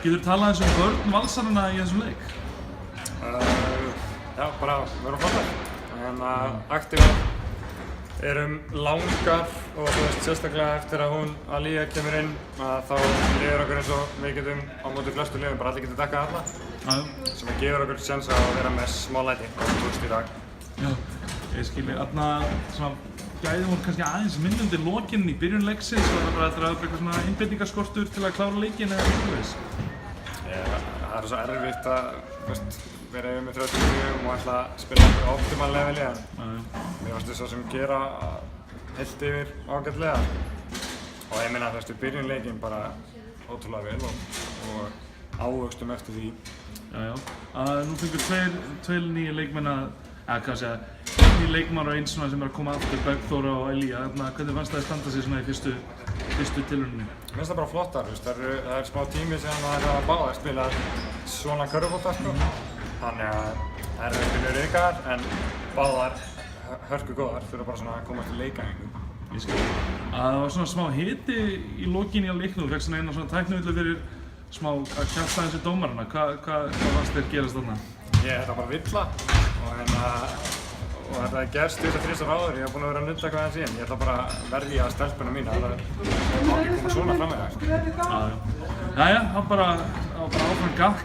Getur talað eins vörn Valsarana í þessum leik? Já, bara verðum flottar. En aktívar erum langar og þú veist sérstaklega eftir að Alía kemur inn þá líður okkur eins og við getum á móti flestu liðum bara allir getum dekkað alla. Sem að gefur okkur sjans að vera með smá læti og það tókst í dag. Já, ég skilji. Þarna svona gæðin voru kannski aðeins minni undir lokinn í byrjun leiksins og það var bara eitthvað svona einbeitingarskortur til að klára leikinn eða eitthvað svoleiðis. Það er svo erfitt að vera yfir með 30 mjögum og ætla að spila á optimal leveli en mér fannst þess að sem gera heilt yfir ágætlega og ég meina við byrjum leikinn bara ótrúlega vel og ávöxtum eftir því. Já. Nú fengur tveir nýja leikmenn einn nýr leikmann og einn svona sem er að koma aftur, Bergþóra og Elía. Hvernig fannst það að standa sig svona í fyrstu tilrauninni? Mér finnst það bara flottar, það er smá tími sem það er að báða að spila svona körfubolta sko. Þannig að það er byrjur ykkar en báðar hörku góðar þurfa bara svona að komast í leikæfingu. Ég skil. Það var svona smá hiti í lokinni á leiknum, þú fekk svona eina svona tæknivillu fyrir smá að kjafta þessi dómarana. Hvað fannst þér gerast þarna? Þetta var bara villa og þetta gerst þess að þrísar áður. Ég hef búin að vera að nutta eitthvað aðeins síðan. Ég ætla bara að verja stelpuna mína. Það má ekki koma svona fram með það. Jæja, það var bara áfram gakk.